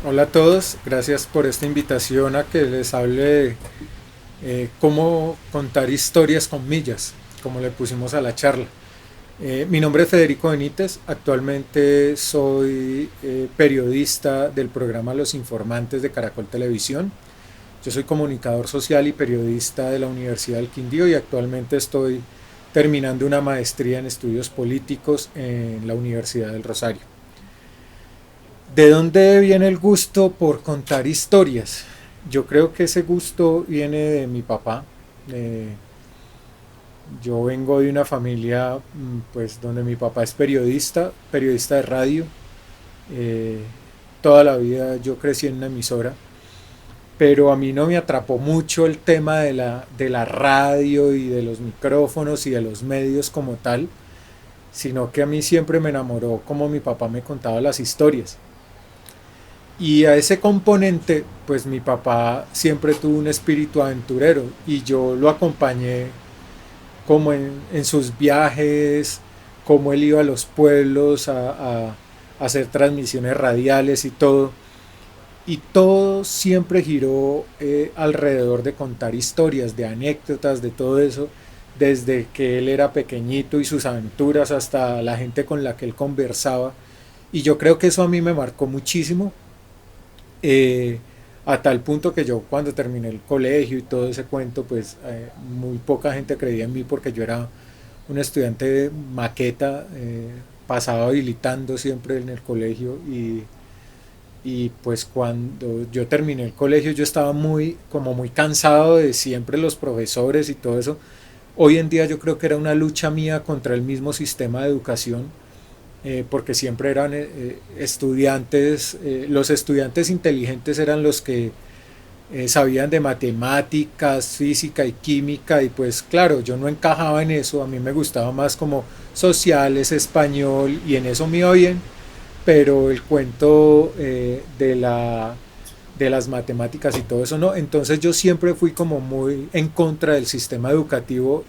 Hola a todos, gracias por esta invitación a que les hable de cómo contar historias con millas, como le pusimos a la charla. Mi nombre es Federico Benítez, actualmente soy periodista del programa Los Informantes de Caracol Televisión. Yo soy comunicador social y periodista de la Universidad del Quindío y actualmente estoy terminando una maestría en estudios políticos en la Universidad del Rosario. ¿De dónde viene el gusto por contar historias? Yo creo que ese gusto viene de mi papá. Eh, yo vengo de una familia pues donde mi papá es periodista, periodista de radio. Eh, Toda la vida yo crecí en una emisora, pero a mí no me atrapó mucho el tema de la radio y de los micrófonos y de los medios como tal, sino que a mí siempre me enamoró como mi papá me contaba las historias. Y a ese componente, pues mi papá siempre tuvo un espíritu aventurero y yo lo acompañé como en sus viajes, como él iba a los pueblos a hacer transmisiones radiales y todo. Y todo siempre giró alrededor de contar historias, de anécdotas, de todo eso, desde que él era pequeñito y sus aventuras hasta la gente con la que él conversaba. Y yo creo que eso a mí me marcó muchísimo eh, a tal punto que yo cuando terminé el colegio y todo ese cuento, pues muy poca gente creía en mí porque yo era un estudiante de maqueta, pasaba habilitando siempre en el colegio y pues cuando yo terminé el colegio yo estaba muy cansado de siempre los profesores y todo eso. Hoy en día yo creo que era una lucha mía contra el mismo sistema de educación porque siempre eran estudiantes, los estudiantes inteligentes eran los que sabían de matemáticas, física y química y pues claro, yo no encajaba en eso, a mí me gustaba más como sociales, español y en eso me iba bien, pero el cuento de las matemáticas y todo eso no, entonces yo siempre fui como muy en contra del sistema educativo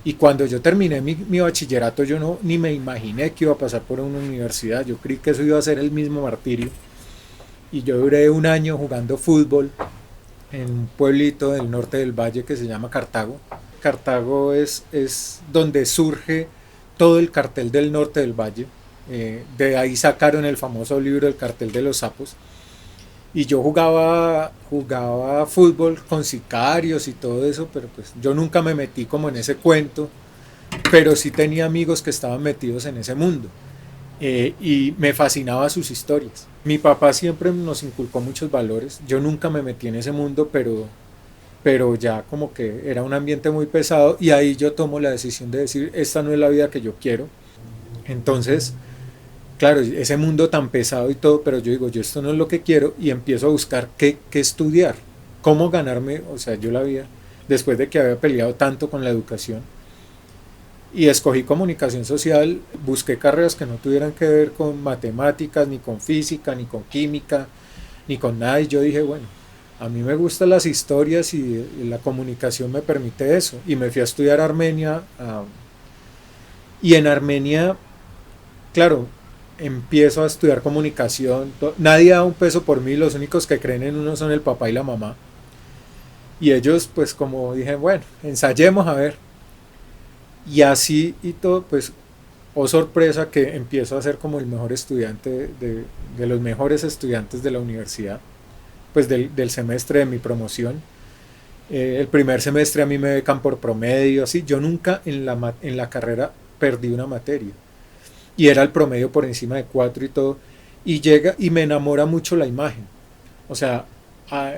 y cuando yo terminé mi bachillerato, yo no ni me imaginé que iba a pasar por una universidad. Yo creí que eso iba a ser el mismo martirio. Y yo duré un año jugando fútbol en un pueblito del norte del valle que se llama Cartago. Cartago es donde surge todo el cartel del norte del valle. De ahí sacaron el famoso libro El cartel de los sapos. Y yo jugaba fútbol con sicarios y todo eso, pero pues yo nunca me metí como en ese cuento, pero sí tenía amigos que estaban metidos en ese mundo y me fascinaba sus historias. Mi papá siempre nos inculcó muchos valores, yo nunca me metí en ese mundo, pero ya como que era un ambiente muy pesado y ahí yo tomo la decisión de decir, esta no es la vida que yo quiero. Entonces, claro, ese mundo tan pesado y todo, pero yo digo, yo esto no es lo que quiero y empiezo a buscar qué estudiar, cómo ganarme, o sea, yo la vida, después de que había peleado tanto con la educación, y escogí comunicación social, busqué carreras que no tuvieran que ver con matemáticas, ni con física, ni con química, ni con nada. Y yo dije, bueno, a mí me gustan las historias y la comunicación me permite eso. Y me fui a estudiar a Armenia. Y en Armenia, claro, empiezo a estudiar comunicación. Nadie da un peso por mí, los únicos que creen en uno son el papá y la mamá. Y ellos, pues como dije, bueno, ensayemos a ver. Y así y todo, pues oh sorpresa que empiezo a ser como el mejor estudiante de los mejores estudiantes de la universidad, pues del semestre de mi promoción. El primer semestre a mí me becan por promedio, así. Yo nunca en la carrera perdí una materia. Y era el promedio por encima de 4 y todo. Y llega y me enamora mucho la imagen. O sea, a-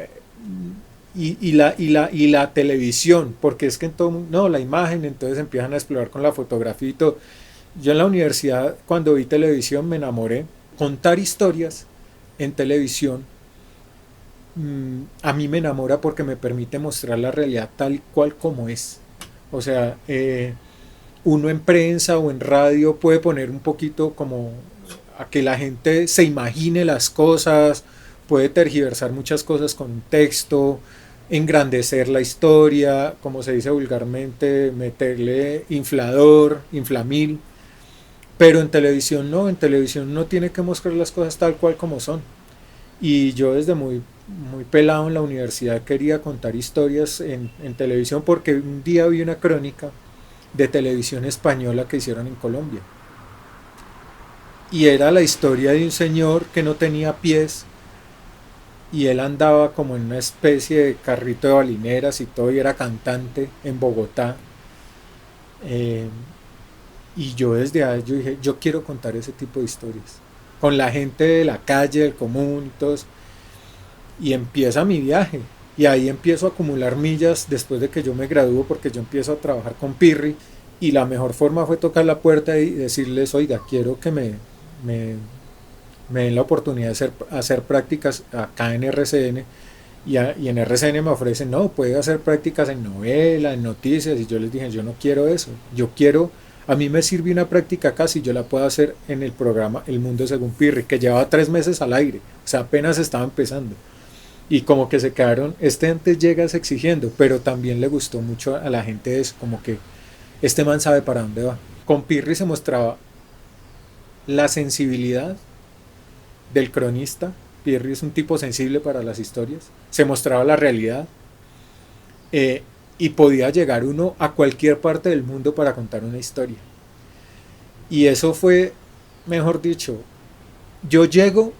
y la televisión, porque es que en todo no, la imagen, entonces empiezan a explorar con la fotografía y todo. Yo en la universidad, cuando vi televisión, me enamoré. Contar historias en televisión a mí me enamora porque me permite mostrar la realidad tal cual como es. O sea, uno en prensa o en radio puede poner un poquito como a que la gente se imagine las cosas, puede tergiversar muchas cosas con texto, engrandecer la historia, como se dice vulgarmente, meterle inflador, inflamil, pero en televisión no tiene que mostrar las cosas tal cual como son. Y yo desde muy pelado en la universidad quería contar historias en televisión porque un día vi una crónica de televisión española que hicieron en Colombia. Y era la historia de un señor que no tenía pies y él andaba como en una especie de carrito de balineras y todo y era cantante en Bogotá. Eh, y yo desde ahí yo dije, yo quiero contar ese tipo de historias con la gente de la calle, del común y todo eso. Y empieza mi viaje. Y ahí empiezo a acumular millas después de que yo me gradúo porque yo empiezo a trabajar con Pirri y la mejor forma fue tocar la puerta y decirles, oiga, quiero que me, me den la oportunidad de hacer prácticas acá en RCN y en RCN me ofrecen, no, puede hacer prácticas en novela, en noticias y yo les dije, yo no quiero eso, yo quiero, a mí me sirve una práctica acá si yo la puedo hacer en el programa El Mundo Según Pirri, que llevaba 3 meses al aire, o sea, apenas estaba empezando. Y como que se quedaron, este antes llegas exigiendo, pero también le gustó mucho a la gente eso, como que este man sabe para dónde va. Con Pirri se mostraba la sensibilidad del cronista. Pirri es un tipo sensible para las historias. Se mostraba la realidad eh, y podía llegar uno a cualquier parte del mundo para contar una historia. Y eso fue, mejor dicho, yo llego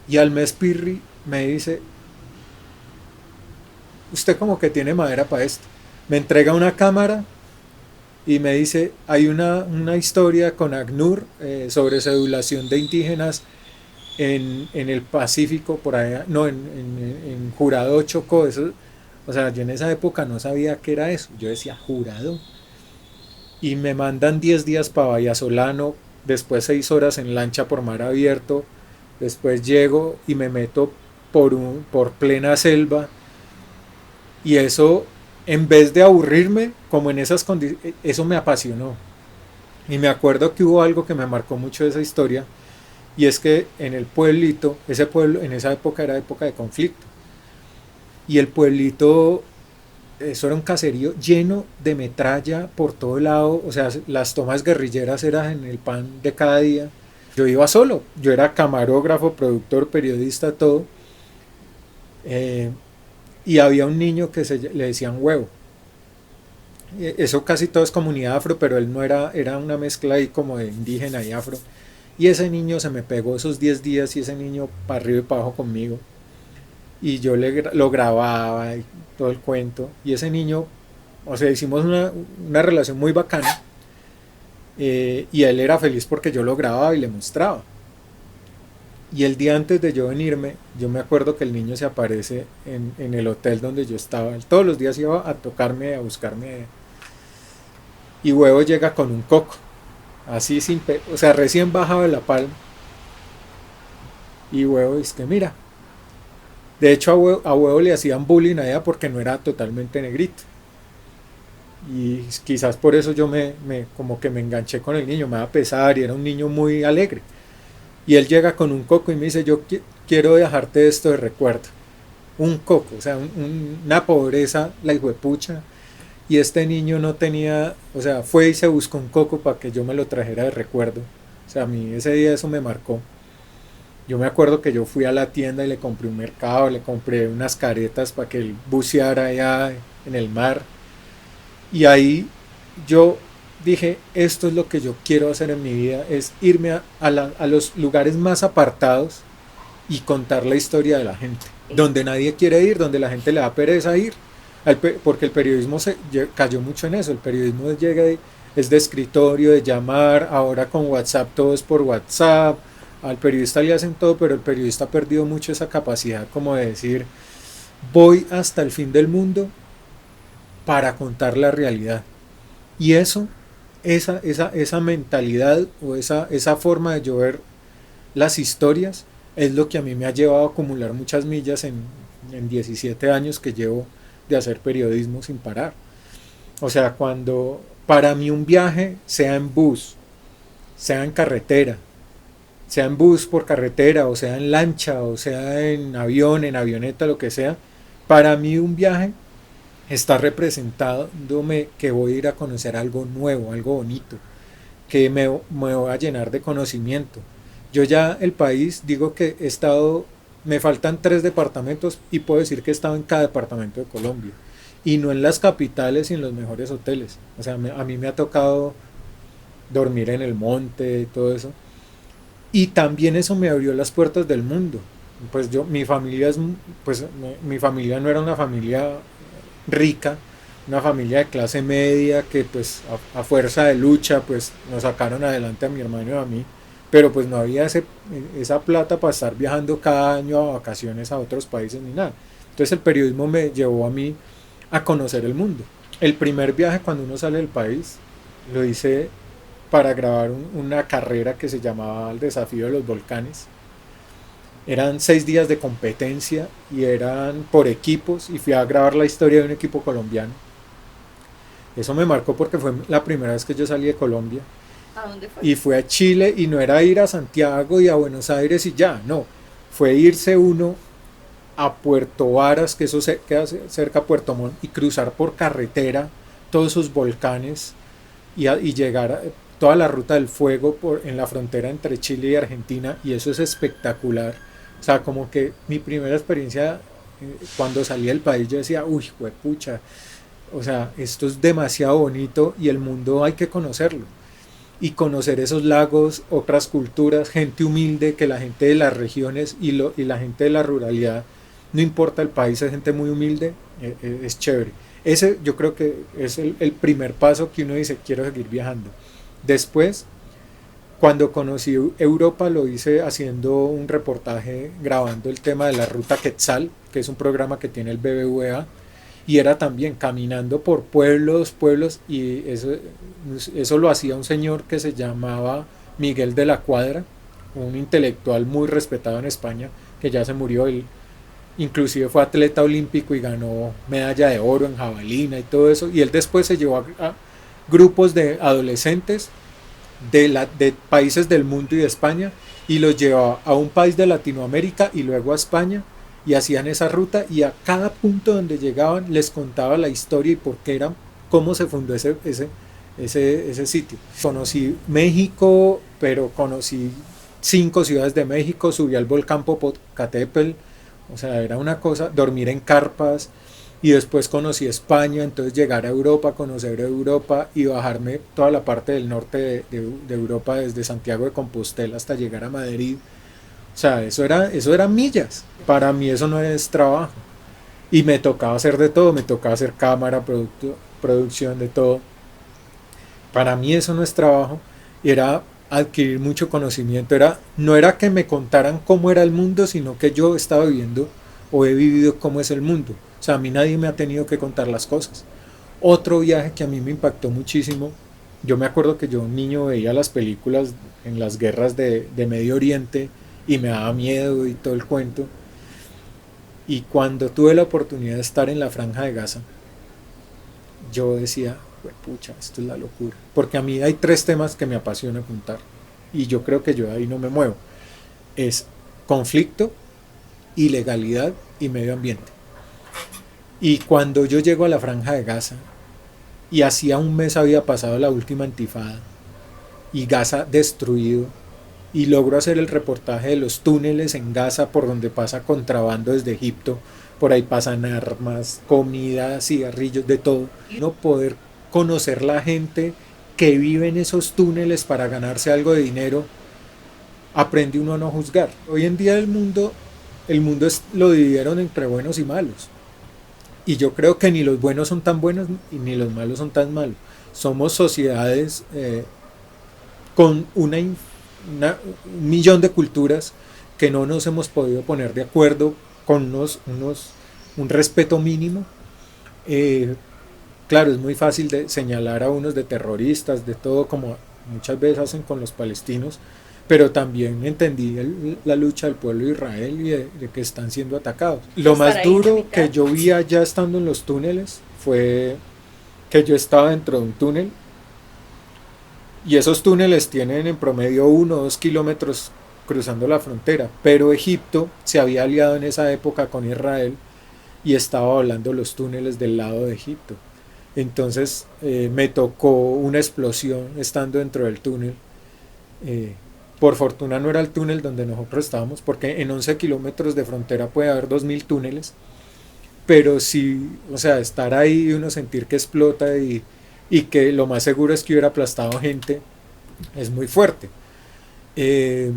y al mes Pirri me dice, usted como que tiene madera para esto. Me entrega una cámara y me dice, hay una historia con ACNUR sobre sedulación de indígenas en el Pacífico, por allá, no, en Jurado Chocó, eso, o sea, yo en esa época no sabía qué era eso, yo decía Jurado, y me mandan 10 días para Vallasolano, después 6 horas en lancha por mar abierto, después llego y me meto por plena selva, y eso, en vez de aburrirme, como en esas condiciones, eso me apasionó. Y me acuerdo que hubo algo que me marcó mucho de esa historia, y es que en el pueblito, ese pueblo en esa época era época de conflicto, y el pueblito, eso era un caserío lleno de metralla por todo lado, o sea, las tomas guerrilleras eran en el pan de cada día. Yo iba solo, yo era camarógrafo, productor, periodista, todo, eh, y había un niño que le decían huevo. Eso casi todo es comunidad afro, pero él no era, era una mezcla ahí como de indígena y afro. Y ese niño se me pegó esos 10 días y ese niño para arriba y para abajo conmigo. Y yo lo grababa y todo el cuento. Y ese niño, o sea, hicimos una relación muy bacana. Y él era feliz porque yo lo grababa y le mostraba. Y el día antes de yo venirme, yo me acuerdo que el niño se aparece en el hotel donde yo estaba. Él todos los días iba a tocarme, a buscarme. Y huevo llega con un coco. Así sin... O sea, recién bajado de la palma. Y huevo dice que mira, de hecho, a huevo le hacían bullying allá porque no era totalmente negrito. Y quizás por eso yo como que me enganché con el niño, me da pesar y era un niño muy alegre. Y él llega con un coco y me dice, yo quiero dejarte esto de recuerdo. Un coco, o sea, una pobreza, la hijuepucha. Y este niño no tenía, o sea, fue y se buscó un coco para que yo me lo trajera de recuerdo. O sea, a mí ese día eso me marcó. Yo me acuerdo que yo fui a la tienda y le compré un mercado, le compré unas caretas para que él buceara allá en el mar. Y ahí yo dije, esto es lo que yo quiero hacer en mi vida, es irme a los lugares más apartados y contar la historia de la gente. Donde nadie quiere ir, donde la gente le da pereza ir. Porque el periodismo cayó mucho en eso. El periodismo es de escritorio, de llamar, ahora con WhatsApp todo es por WhatsApp. Al periodista le hacen todo, pero el periodista ha perdido mucho esa capacidad como de decir, voy hasta el fin del mundo para contar la realidad. Y eso, esa mentalidad o esa forma de yo ver las historias es lo que a mí me ha llevado a acumular muchas millas en 17 años que llevo de hacer periodismo sin parar. O sea, cuando para mí un viaje, sea en bus, sea en carretera, sea en bus por carretera, o sea en lancha, o sea en avión, en avioneta, lo que sea, para mí un viaje está representándome que voy a ir a conocer algo nuevo, algo bonito, que me voy a llenar de conocimiento. Yo ya el país, digo que he estado me faltan 3 departamentos y puedo decir que he estado en cada departamento de Colombia. Y no en las capitales y en los mejores hoteles. O sea, a mí me ha tocado dormir en el monte y todo eso. Y también eso me abrió las puertas del mundo. Pues mi familia mi familia no era una familia rica, una familia de clase media que pues a fuerza de lucha pues nos sacaron adelante a mi hermano y a mí, pero pues no había esa plata para estar viajando cada año a vacaciones a otros países ni nada. Entonces el periodismo me llevó a mí a conocer el mundo. El primer viaje cuando uno sale del país lo hice para grabar una carrera que se llamaba El Desafío de los Volcanes. Eran 6 días de competencia y eran por equipos y fui a grabar la historia de un equipo colombiano. Eso me marcó porque fue la primera vez que yo salí de Colombia. ¿A dónde fue? Y fue a Chile y no era ir a Santiago y a Buenos Aires y ya, no. Fue irse uno a Puerto Varas, que eso queda cerca de Puerto Montt, y cruzar por carretera todos esos volcanes y llegar a toda la ruta del fuego en la frontera entre Chile y Argentina, y eso es espectacular. O sea, como que mi primera experiencia cuando salí del país yo decía, uy, pucha, o sea, esto es demasiado bonito y el mundo hay que conocerlo. Y conocer esos lagos, otras culturas, gente humilde, que la gente de las regiones y la gente de la ruralidad, no importa el país, es gente muy humilde, es chévere. Ese yo creo que es el primer paso que uno dice, quiero seguir viajando. Después, cuando conocí Europa, lo hice haciendo un reportaje, grabando el tema de la Ruta Quetzal, que es un programa que tiene el BBVA, y era también caminando por pueblos, y eso lo hacía un señor que se llamaba Miguel de la Cuadra, un intelectual muy respetado en España, que ya se murió. Él inclusive fue atleta olímpico y ganó medalla de oro en jabalina y todo eso, y él después se llevó a grupos de adolescentes de países del mundo y de España, y los llevaba a un país de Latinoamérica y luego a España, y hacían esa ruta, y a cada punto donde llegaban les contaba la historia y por qué era, cómo se fundó ese sitio. Conocí México, pero conocí 5 ciudades de México, subí al volcán Popocatépetl, o sea, era una cosa, dormir en carpas, y después conocí España, entonces llegar a Europa, conocer Europa y bajarme toda la parte del norte de Europa, desde Santiago de Compostela hasta llegar a Madrid. O sea, eso era millas. Para mí eso no es trabajo. Y me tocaba hacer de todo, me tocaba hacer cámara, producción, de todo. Para mí eso no es trabajo, era adquirir mucho conocimiento. No era que me contaran cómo era el mundo, sino que yo estaba viviendo o he vivido cómo es el mundo. O sea, a mí nadie me ha tenido que contar las cosas. Otro viaje que a mí me impactó muchísimo, yo me acuerdo que yo un niño veía las películas en las guerras de Medio Oriente y me daba miedo y todo el cuento. Y cuando tuve la oportunidad de estar en la Franja de Gaza, yo decía, pucha, esto es la locura. Porque a mí hay 3 temas que me apasiona contar. Y yo creo que yo de ahí no me muevo. Es conflicto, ilegalidad y medio ambiente. Y cuando yo llego a la Franja de Gaza, y hacía un mes había pasado la última intifada, y Gaza destruido, y logro hacer el reportaje de los túneles en Gaza por donde pasa contrabando desde Egipto, por ahí pasan armas, comida, cigarrillos, de todo. No poder conocer la gente que vive en esos túneles para ganarse algo de dinero, aprende uno a no juzgar. Hoy en día el mundo lo dividieron entre buenos y malos. Y yo creo que ni los buenos son tan buenos y ni los malos son tan malos. Somos sociedades con un millón de culturas que no nos hemos podido poner de acuerdo con un respeto mínimo. Claro, es muy fácil de señalar a unos de terroristas, de todo, como muchas veces hacen con los palestinos, pero también entendí la lucha del pueblo de Israel y de que están siendo atacados. Lo más duro que yo vi allá estando en los túneles fue que yo estaba dentro de un túnel, y esos túneles tienen en promedio 1 o 2 kilómetros cruzando la frontera, pero Egipto se había aliado en esa época con Israel y estaba volando los túneles del lado de Egipto. Entonces me tocó una explosión estando dentro del túnel, Por fortuna no era el túnel donde nosotros estábamos, porque en 11 kilómetros de frontera puede haber 2000 túneles, pero sí, o sea, estar ahí y uno sentir que explota y que lo más seguro es que hubiera aplastado gente, es muy fuerte. Eh,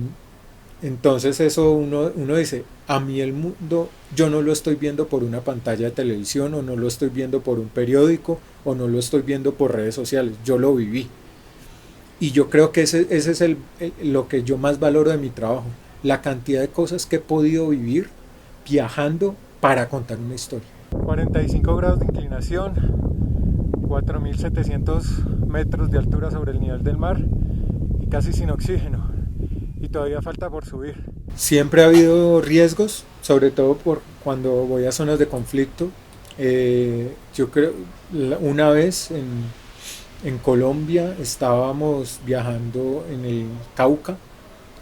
entonces eso uno dice, a mí el mundo yo no lo estoy viendo por una pantalla de televisión o no lo estoy viendo por un periódico o no lo estoy viendo por redes sociales, yo lo viví. Y yo creo que ese es lo que yo más valoro de mi trabajo, la cantidad de cosas que he podido vivir viajando para contar una historia. 45 grados de inclinación, 4.700 metros de altura sobre el nivel del mar y casi sin oxígeno. Y todavía falta por subir. Siempre ha habido riesgos, sobre todo por cuando voy a zonas de conflicto. Yo creo, una vez en Colombia estábamos viajando en el Cauca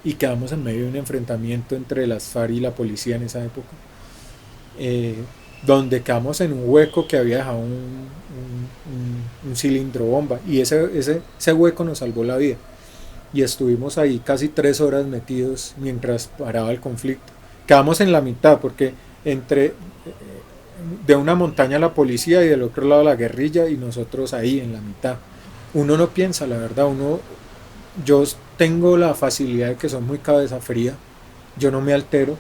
y quedamos en medio de un enfrentamiento entre las FARC y la policía en esa época, donde quedamos en un hueco que había dejado un cilindro bomba y ese hueco nos salvó la vida y estuvimos ahí casi 3 horas metidos mientras paraba el conflicto. Quedamos en la mitad porque entre de una montaña la policía y del otro lado la guerrilla y nosotros ahí en la mitad. Uno no piensa, la verdad, yo tengo la facilidad de que soy muy cabeza fría, yo no me altero,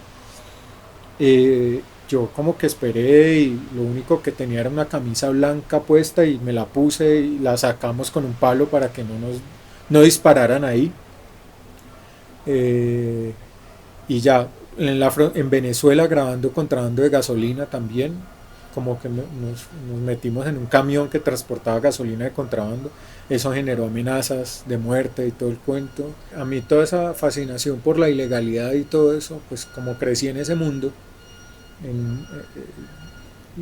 yo como que esperé y lo único que tenía era una camisa blanca puesta y me la puse y la sacamos con un palo para que no dispararan ahí. Y ya en Venezuela grabando contrabando de gasolina también, como que nos metimos en un camión que transportaba gasolina de contrabando, eso generó amenazas de muerte y todo el cuento. A mí toda esa fascinación por la ilegalidad y todo eso, pues como crecí en ese mundo,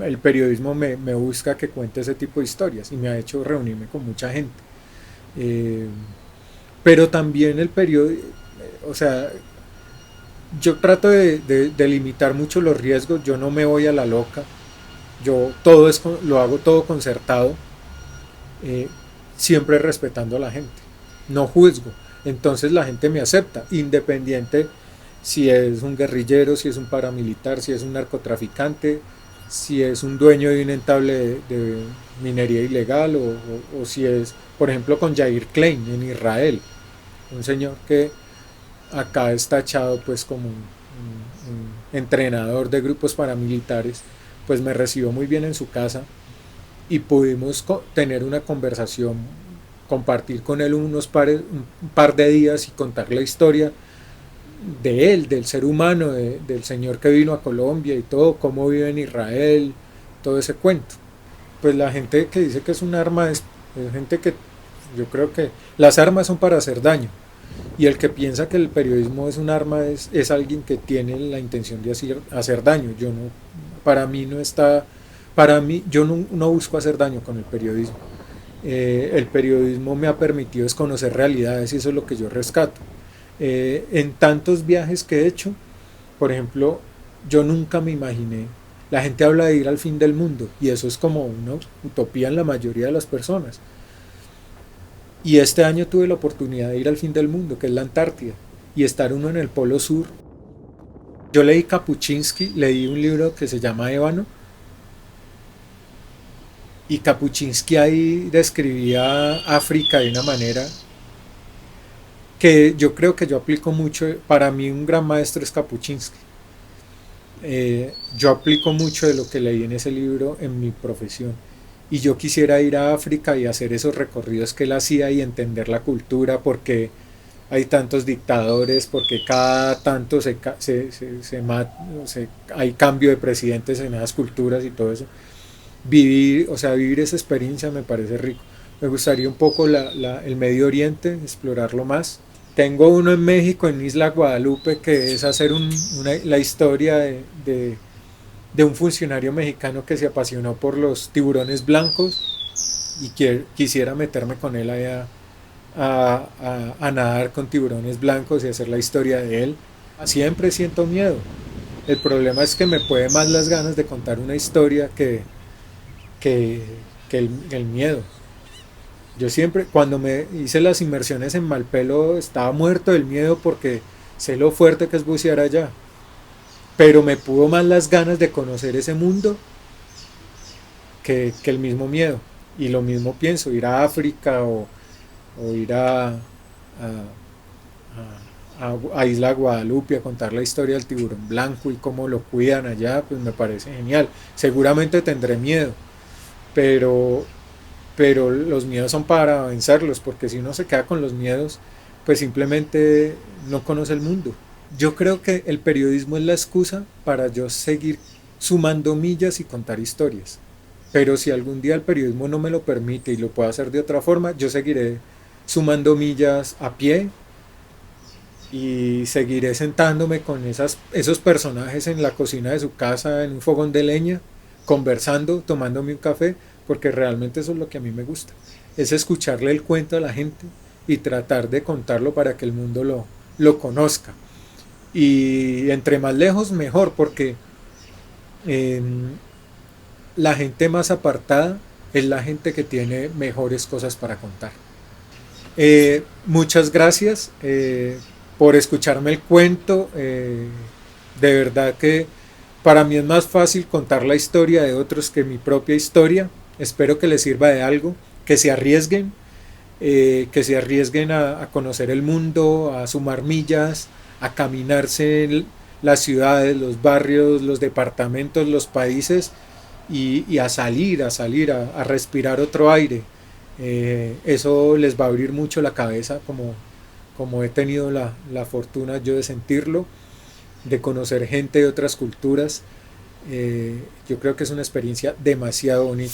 el periodismo me busca que cuente ese tipo de historias y me ha hecho reunirme con mucha gente. Eh, pero también el periódico, o sea, yo trato de limitar mucho los riesgos, yo no me voy a la loca, lo hago todo concertado, eh, siempre respetando a la gente, no juzgo, entonces la gente me acepta, independiente si es un guerrillero, si es un paramilitar, si es un narcotraficante, si es un dueño de un entable de minería ilegal o si es, por ejemplo, con Yair Klein en Israel, un señor que acá es tachado pues como un entrenador de grupos paramilitares, pues me recibió muy bien en su casa y pudimos tener una conversación, compartir con él un par de días y contar la historia de él, del ser humano, del señor que vino a Colombia y todo, cómo vive en Israel, todo ese cuento. Pues la gente que dice que es un arma es gente que yo creo que las armas son para hacer daño. Y el que piensa que el periodismo es un arma es alguien que tiene la intención de hacer daño. Yo no, para mí no está, para mí yo no busco hacer daño con el periodismo. El periodismo me ha permitido desconocer realidades y eso es lo que yo rescato. En tantos viajes que he hecho, por ejemplo, yo nunca me imaginé, la gente habla de ir al fin del mundo y eso es como una utopía en la mayoría de las personas. Y este año tuve la oportunidad de ir al fin del mundo, que es la Antártida, y estar uno en el Polo Sur. Yo leí Kapuscinski, leí un libro que se llama Ébano, y Kapuscinski ahí describía África de una manera que yo creo que yo aplico mucho. Para mí un gran maestro es Kapuscinski. Yo aplico mucho de lo que leí en ese libro en mi profesión. Y yo quisiera ir a África y hacer esos recorridos que él hacía y entender la cultura, porque hay tantos dictadores, porque cada tanto hay cambio de presidentes en esas culturas y todo eso. Vivir esa experiencia me parece rico. Me gustaría un poco el Medio Oriente, explorarlo más. Tengo uno en México, en Isla Guadalupe, que es hacer la historia de un funcionario mexicano que se apasionó por los tiburones blancos y quisiera meterme con él allá a nadar con tiburones blancos y hacer la historia de él. Siempre siento miedo. El problema es que me puede más las ganas de contar una historia que el miedo. Yo siempre, cuando me hice las inmersiones en Malpelo, estaba muerto del miedo porque sé lo fuerte que es bucear allá. Pero me pudo más las ganas de conocer ese mundo que el mismo miedo. Y lo mismo pienso, ir a África o ir a Isla Guadalupe a contar la historia del tiburón blanco y cómo lo cuidan allá, pues me parece genial. Seguramente tendré miedo, pero, pero los miedos son para vencerlos, porque si uno se queda con los miedos, pues simplemente no conoce el mundo. Yo creo que el periodismo es la excusa para yo seguir sumando millas y contar historias. Pero si algún día el periodismo no me lo permite y lo puedo hacer de otra forma, yo seguiré sumando millas a pie y seguiré sentándome con esos personajes en la cocina de su casa, en un fogón de leña, conversando, tomándome un café, porque realmente eso es lo que a mí me gusta. Es escucharle el cuento a la gente y tratar de contarlo para que el mundo lo conozca. Y entre más lejos, mejor, porque eh, la gente más apartada es la gente que tiene mejores cosas para contar. Muchas gracias por escucharme el cuento. De verdad que para mí es más fácil contar la historia de otros que mi propia historia. Espero que les sirva de algo, que se arriesguen a conocer el mundo, a sumar millas, a caminarse en las ciudades, los barrios, los departamentos, los países y a respirar otro aire. Eso les va a abrir mucho la cabeza, como he tenido la fortuna yo de sentirlo, de conocer gente de otras culturas. Yo creo que es una experiencia demasiado bonita.